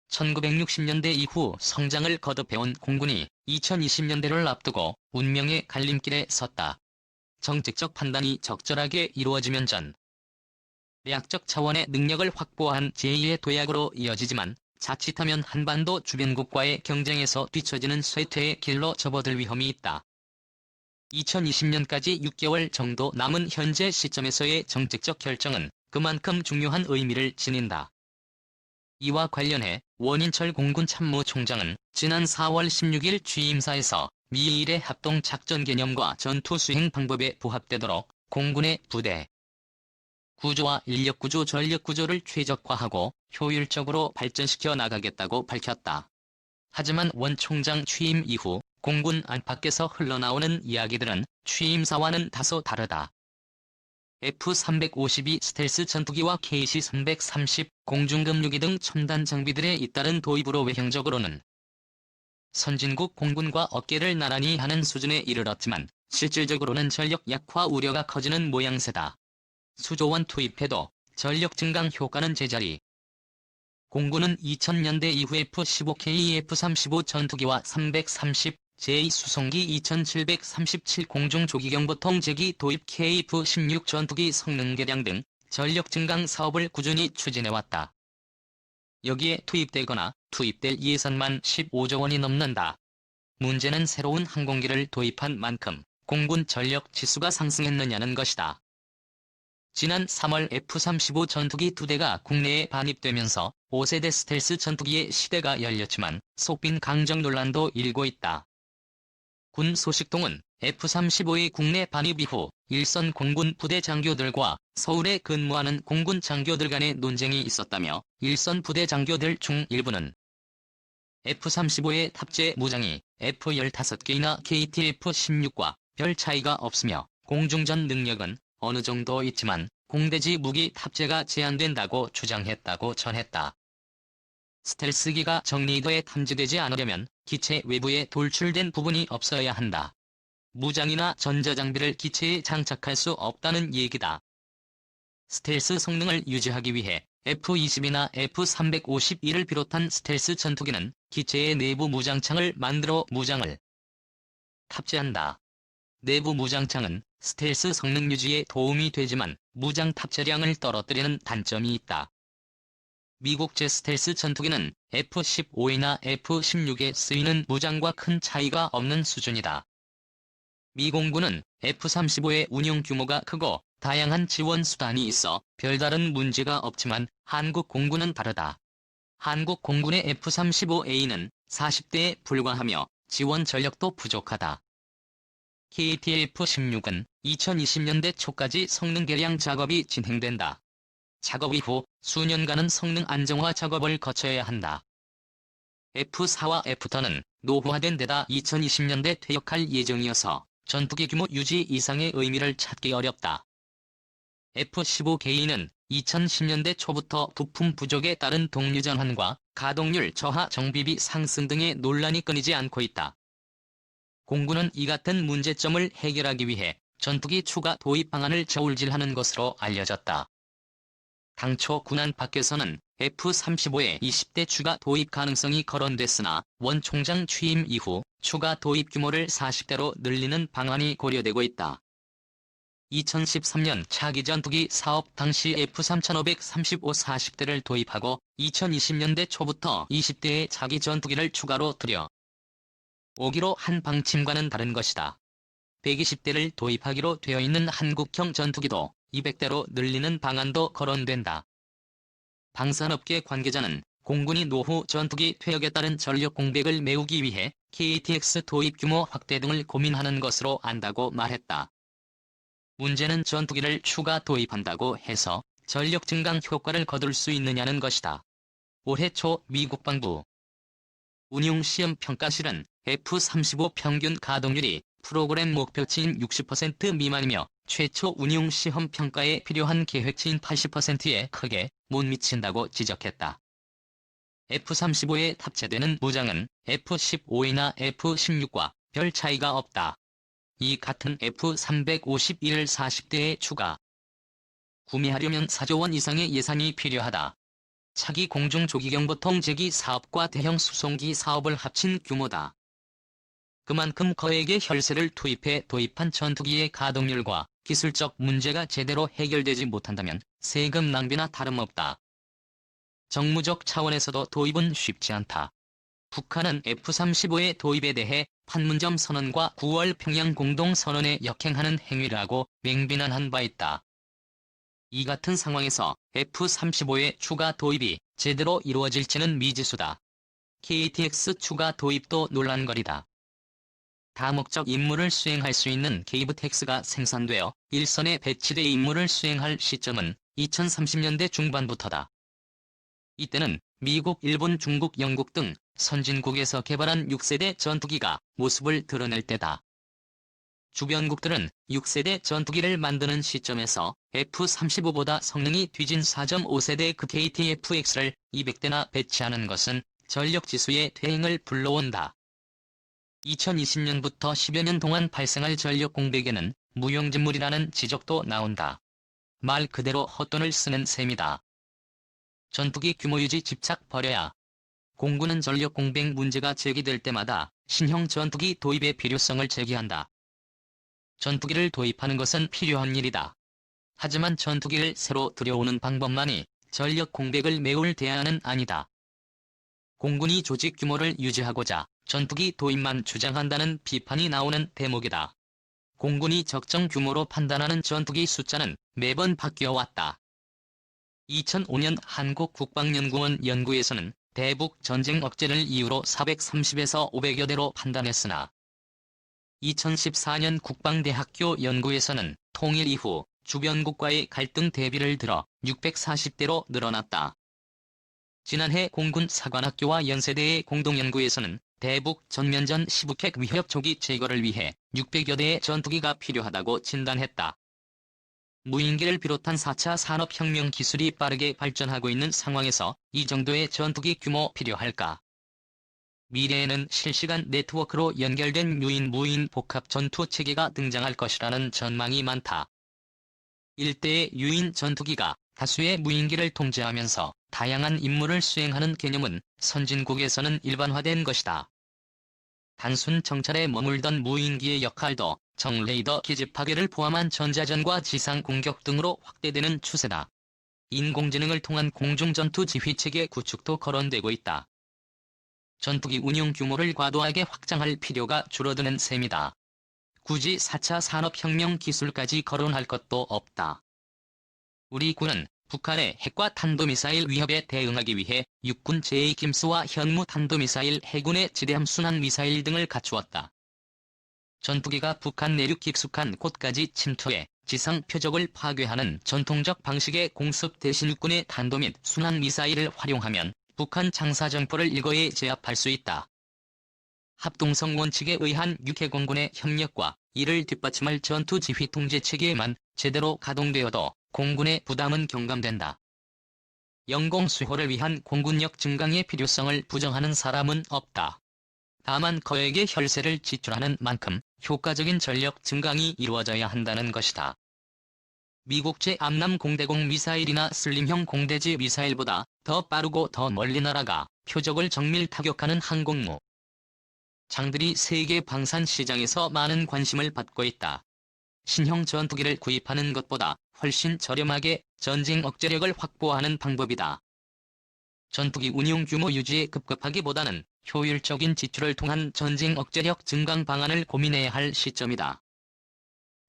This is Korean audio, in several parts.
1960년대 이후 성장을 거듭해온 공군이 2020년대를 앞두고 운명의 갈림길에 섰다. 정책적 판단이 적절하게 이루어지면 전략적 차원의 능력을 확보한 제2의 도약으로 이어지지만 자칫하면 한반도 주변국과의 경쟁에서 뒤처지는 쇠퇴의 길로 접어들 위험이 있다. 2020년까지 6개월 정도 남은 현재 시점에서의 정책적 결정은 그만큼 중요한 의미를 지닌다. 이와 관련해 원인철 공군 참모총장은 지난 4월 16일 취임사에서 미일의 합동 작전 개념과 전투 수행 방법에 부합되도록 공군의 부대 구조와 인력 구조, 전력 구조를 최적화하고 효율적으로 발전시켜 나가겠다고 밝혔다. 하지만 원 총장 취임 이후 공군 안팎에서 흘러나오는 이야기들은 취임사와는 다소 다르다. F-352 스텔스 전투기와 KC-330 공중급유기 등 첨단 장비들의 잇따른 도입으로 외형적으로는 선진국 공군과 어깨를 나란히 하는 수준에 이르렀지만 실질적으로는 전력 약화 우려가 커지는 모양새다. 수조원 투입해도 전력 증강 효과는 제자리. 공군은 2000년대 이후 F-15K, F-35 전투기와 330 제2수송기 2737 공중조기경보통제기 도입 KF-16 전투기 성능 개량 등 전력 증강 사업을 꾸준히 추진해왔다. 여기에 투입되거나 투입될 예산만 15조 원이 넘는다. 문제는 새로운 항공기를 도입한 만큼 공군 전력 지수가 상승했느냐는 것이다. 지난 3월 F-35 전투기 2대가 국내에 반입되면서 5세대 스텔스 전투기의 시대가 열렸지만 속빈 강정 논란도 일고 있다. 군 소식통은 F-35의 국내 반입 이후 일선 공군 부대 장교들과 서울에 근무하는 공군 장교들 간의 논쟁이 있었다며 일선 부대 장교들 중 일부는 F-35의 탑재 무장이 F-15개이나 KT-F-16과 별 차이가 없으며 공중전 능력은 어느 정도 있지만 공대지 무기 탑재가 제한된다고 주장했다고 전했다. 스텔스기가 정리도에 탐지되지 않으려면 기체 외부에 돌출된 부분이 없어야 한다. 무장이나 전자장비를 기체에 장착할 수 없다는 얘기다. 스텔스 성능을 유지하기 위해 F-20이나 F-351을 비롯한 스텔스 전투기는 기체의 내부 무장창을 만들어 무장을 탑재한다. 내부 무장창은 스텔스 성능 유지에 도움이 되지만 무장 탑재량을 떨어뜨리는 단점이 있다. 미국제 스텔스 전투기는 F-15이나 F-16에 쓰이는 무장과 큰 차이가 없는 수준이다. 미 공군은 F-35의 운용 규모가 크고 다양한 지원 수단이 있어 별다른 문제가 없지만 한국 공군은 다르다. 한국 공군의 F-35A는 40대에 불과하며 지원 전력도 부족하다. KT-F-16은 2020년대 초까지 성능 개량 작업이 진행된다. 작업 이후 수년간은 성능 안정화 작업을 거쳐야 한다. F-4와 F-10은 노후화된 데다 2020년대 퇴역할 예정이어서 전투기 규모 유지 이상의 의미를 찾기 어렵다. F-15K는 2010년대 초부터 부품 부족에 따른 동류 전환과 가동률 저하 정비비 상승 등의 논란이 끊이지 않고 있다. 공군은 이 같은 문제점을 해결하기 위해 전투기 추가 도입 방안을 저울질하는 것으로 알려졌다. 당초 군안 밖에서는 F-35의 20대 추가 도입 가능성이 거론됐으나 원 총장 취임 이후 추가 도입 규모를 40대로 늘리는 방안이 고려되고 있다. 2013년 차기 전투기 사업 당시 F-3535 40대를 도입하고 2020년대 초부터 20대의 차기 전투기를 추가로 들여 오기로 한 방침과는 다른 것이다. 120대를 도입하기로 되어 있는 한국형 전투기도 200대로 늘리는 방안도 거론된다. 방산업계 관계자는 공군이 노후 전투기 퇴역에 따른 전력 공백을 메우기 위해 KTX 도입 규모 확대 등을 고민하는 것으로 안다고 말했다. 문제는 전투기를 추가 도입한다고 해서 전력 증강 효과를 거둘 수 있느냐는 것이다. 올해 초 미 국방부 운용시험평가실은 F-35 평균 가동률이 프로그램 목표치인 60% 미만이며 최초 운용시험평가에 필요한 계획치인 80%에 크게 못 미친다고 지적했다. F-35에 탑재되는 무장은 F-15이나 F-16과 별 차이가 없다. 이 같은 F-351을 40대에 추가 구매하려면 4조 원 이상의 예산이 필요하다. 차기 공중조기경보통 제기 사업과 대형 수송기 사업을 합친 규모다. 그만큼 거액의 혈세를 투입해 도입한 전투기의 가동률과 기술적 문제가 제대로 해결되지 못한다면 세금 낭비나 다름없다. 정무적 차원에서도 도입은 쉽지 않다. 북한은 F-35의 도입에 대해 판문점 선언과 9월 평양 공동선언에 역행하는 행위라고 맹비난한 바 있다. 이 같은 상황에서 F-35의 추가 도입이 제대로 이루어질지는 미지수다. KTX 추가 도입도 논란거리다. 다목적 임무를 수행할 수 있는 게이브텍스가 생산되어 일선에 배치돼 임무를 수행할 시점은 2030년대 중반부터다. 이때는 미국, 일본, 중국, 영국 등 선진국에서 개발한 6세대 전투기가 모습을 드러낼 때다. 주변국들은 6세대 전투기를 만드는 시점에서 F-35보다 성능이 뒤진 4.5세대 그 KTF-X를 200대나 배치하는 것은 전력지수의 퇴행을 불러온다. 2020년부터 10여 년 동안 발생할 전력 공백에는 무용지물이라는 지적도 나온다. 말 그대로 헛돈을 쓰는 셈이다. 전투기 규모 유지 집착 버려야. 공군은 전력 공백 문제가 제기될 때마다 신형 전투기 도입의 필요성을 제기한다. 전투기를 도입하는 것은 필요한 일이다. 하지만 전투기를 새로 들여오는 방법만이 전력 공백을 메울 대안은 아니다. 공군이 조직 규모를 유지하고자 전투기 도입만 주장한다는 비판이 나오는 대목이다. 공군이 적정 규모로 판단하는 전투기 숫자는 매번 바뀌어왔다. 2005년 한국국방연구원 연구에서는 대북 전쟁 억제를 이유로 430에서 500여 대로 판단했으나 2014년 국방대학교 연구에서는 통일 이후 주변국과의 갈등 대비를 들어 640대로 늘어났다. 지난해 공군 사관학교와 연세대의 공동연구에서는 대북 전면전 시북핵 위협 초기 제거를 위해 600여 대의 전투기가 필요하다고 진단했다. 무인기를 비롯한 4차 산업혁명 기술이 빠르게 발전하고 있는 상황에서 이 정도의 전투기 규모 필요할까? 미래에는 실시간 네트워크로 연결된 유인-무인 복합 전투체계가 등장할 것이라는 전망이 많다. 일대의 유인 전투기가 다수의 무인기를 통제하면서 다양한 임무를 수행하는 개념은 선진국에서는 일반화된 것이다. 단순 정찰에 머물던 무인기의 역할도 정레이더 기지 파괴를 포함한 전자전과 지상 공격 등으로 확대되는 추세다. 인공지능을 통한 공중전투 지휘체계 구축도 거론되고 있다. 전투기 운용 규모를 과도하게 확장할 필요가 줄어드는 셈이다. 굳이 4차 산업혁명 기술까지 거론할 것도 없다. 우리 군은 북한의 핵과 탄도미사일 위협에 대응하기 위해 육군 제2김스와 현무 탄도미사일, 해군의 지대함 순환미사일 등을 갖추었다. 전투기가 북한 내륙 깊숙한 곳까지 침투해 지상 표적을 파괴하는 전통적 방식의 공습 대신 육군의 탄도 및 순환미사일을 활용하면 북한 장사정포를 일거에 제압할 수 있다. 합동성 원칙에 의한 육해공군의 협력과 이를 뒷받침할 전투지휘 통제체계만 제대로 가동되어도 공군의 부담은 경감된다. 영공수호를 위한 공군력 증강의 필요성을 부정하는 사람은 없다. 다만 거액의 혈세를 지출하는 만큼 효과적인 전력 증강이 이루어져야 한다는 것이다. 미국제 암남 공대공 미사일이나 슬림형 공대지 미사일보다 더 빠르고 더 멀리 날아가 표적을 정밀 타격하는 항공무 장들이 세계 방산 시장에서 많은 관심을 받고 있다. 신형 전투기를 구입하는 것보다 훨씬 저렴하게 전쟁 억제력을 확보하는 방법이다. 전투기 운용 규모 유지에 급급하기보다는 효율적인 지출을 통한 전쟁 억제력 증강 방안을 고민해야 할 시점이다.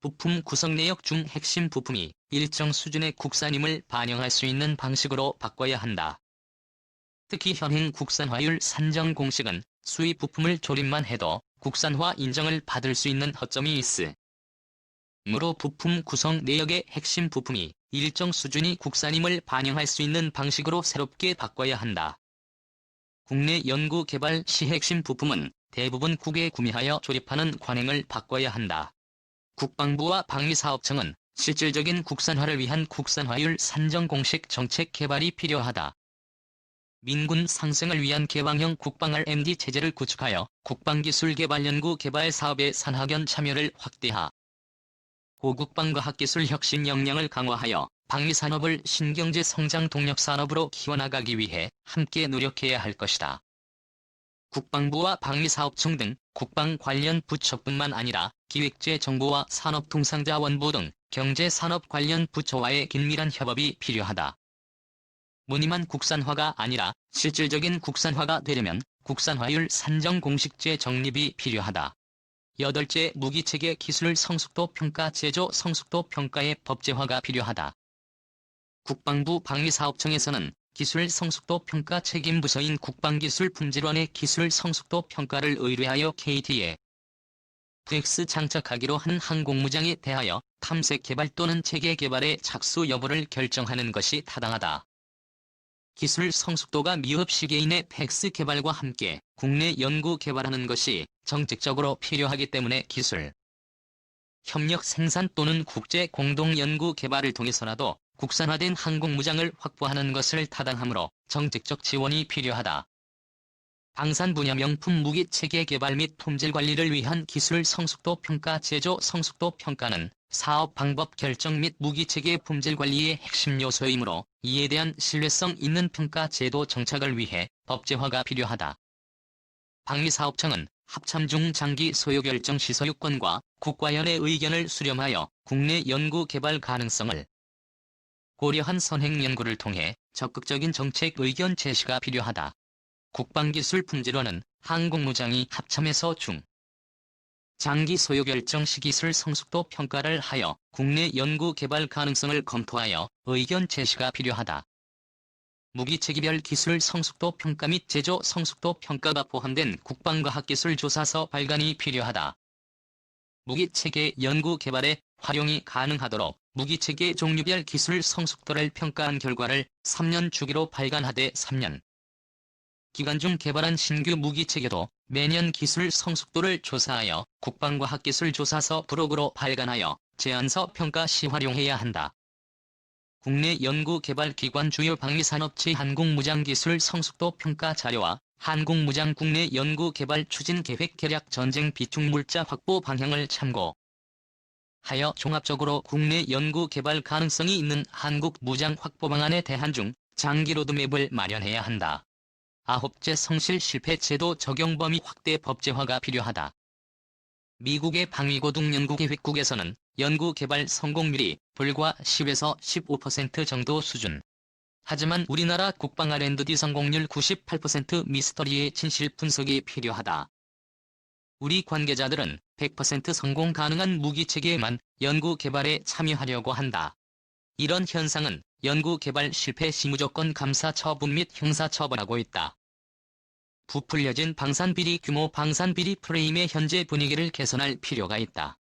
부품 구성 내역 중 핵심 부품이 일정 수준의 국산임을 반영할 수 있는 방식으로 바꿔야 한다. 특히 현행 국산화율 산정 공식은 수입 부품을 조립만 해도 국산화 인정을 받을 수 있는 허점이 있으므로 부품 구성 내역의 핵심 부품이 일정 수준이 국산임을 반영할 수 있는 방식으로 새롭게 바꿔야 한다. 국내 연구 개발 시 핵심 부품은 대부분 국외 구매하여 조립하는 관행을 바꿔야 한다. 국방부와 방위사업청은 실질적인 국산화를 위한 국산화율 산정 공식 정책 개발이 필요하다. 민군 상생을 위한 개방형 국방 R&D 체제를 구축하여 국방기술 개발 연구 개발 사업의 산학연 참여를 확대하. 고국방과학기술 혁신 역량을 강화하여 방위산업을 신경제 성장 동력 산업으로 키워나가기 위해 함께 노력해야 할 것이다. 국방부와 방위사업청 등 국방 관련 부처뿐만 아니라 기획재정부와 산업통상자원부 등 경제산업 관련 부처와의 긴밀한 협업이 필요하다. 무늬만 국산화가 아니라 실질적인 국산화가 되려면 국산화율 산정 공식제 정립이 필요하다. 8째, 무기체계 기술 성숙도 평가 제조 성숙도 평가의 법제화가 필요하다. 국방부 방위사업청에서는 기술 성숙도 평가 책임 부서인 국방기술품질원의 기술 성숙도 평가를 의뢰하여 KT에 VX 장착하기로 한 항공무장에 대하여 탐색 개발 또는 체계 개발의 착수 여부를 결정하는 것이 타당하다. 기술 성숙도가 미흡 시기인의 VX 개발과 함께 국내 연구 개발하는 것이 정책적으로 필요하기 때문에 기술 협력 생산 또는 국제 공동 연구 개발을 통해서라도 국산화된 항공무장을 확보하는 것을 타당하므로 정책적 지원이 필요하다. 방산 분야 명품 무기 체계 개발 및 품질 관리를 위한 기술 성숙도 평가 제조 성숙도 평가는 사업 방법 결정 및 무기 체계 품질 관리의 핵심 요소이므로 이에 대한 신뢰성 있는 평가 제도 정착을 위해 법제화가 필요하다. 방위사업청은 합참 중 장기 소요 결정 시 소유권과 국가연의 의견을 수렴하여 국내 연구 개발 가능성을 고려한 선행 연구를 통해 적극적인 정책 의견 제시가 필요하다. 국방기술품질원은 항공무장이 합참에서 중 장기 소요 결정 시 기술 성숙도 평가를 하여 국내 연구 개발 가능성을 검토하여 의견 제시가 필요하다. 무기체계별 기술 성숙도 평가 및 제조 성숙도 평가가 포함된 국방과학기술조사서 발간이 필요하다. 무기체계 연구 개발에 활용이 가능하도록 무기체계 종류별 기술 성숙도를 평가한 결과를 3년 주기로 발간하되 3년 기간 중 개발한 신규 무기체계도 매년 기술 성숙도를 조사하여 국방과학기술조사서 부록으로 발간하여 제안서 평가 시 활용해야 한다. 국내 연구개발기관 주요 방위산업체 항공무장기술 성숙도 평가 자료와 항공무장 국내 연구개발 추진 계획 계략 전쟁 비축 물자 확보 방향을 참고 하여 종합적으로 국내 연구개발 가능성이 있는 한국 무장 확보 방안에 대한 중 장기 로드맵을 마련해야 한다. 9째, 성실 실패 제도 적용 범위 확대 법제화가 필요하다. 미국의 방위고등연구계획국에서는 연구개발 성공률이 불과 10에서 15% 정도 수준. 하지만 우리나라 국방 R&D 성공률 98% 미스터리의 진실 분석이 필요하다. 우리 관계자들은 100% 성공 가능한 무기체계에만 연구개발에 참여하려고 한다. 이런 현상은 연구개발 실패 시 무조건 감사 처분 및 형사 처벌하고 있다. 부풀려진 방산비리 규모 방산비리 프레임의 현재 분위기를 개선할 필요가 있다.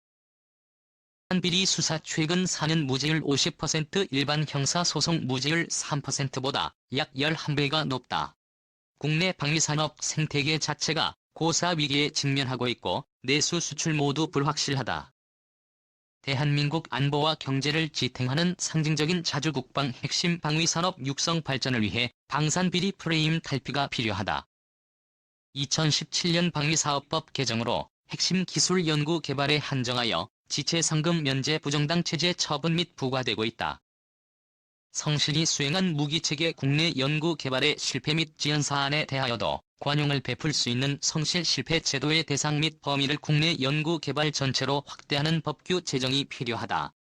방산비리 수사 최근 4년 무죄율 50%, 일반 형사소송 무죄율 3%보다 약 11배가 높다. 국내 방위산업 생태계 자체가 고사 위기에 직면하고 있고 내수 수출 모두 불확실하다. 대한민국 안보와 경제를 지탱하는 상징적인 자주국방 핵심 방위산업 육성 발전을 위해 방산비리 프레임 탈피가 필요하다. 2017년 방위사업법 개정으로 핵심 기술 연구 개발에 한정하여 지체상금 면제 부정당 체제 처분 및 부과되고 있다. 성실히 수행한 무기체계 국내 연구 개발의 실패 및 지연 사안에 대하여도 관용을 베풀 수 있는 성실 실패 제도의 대상 및 범위를 국내 연구 개발 전체로 확대하는 법규 제정이 필요하다.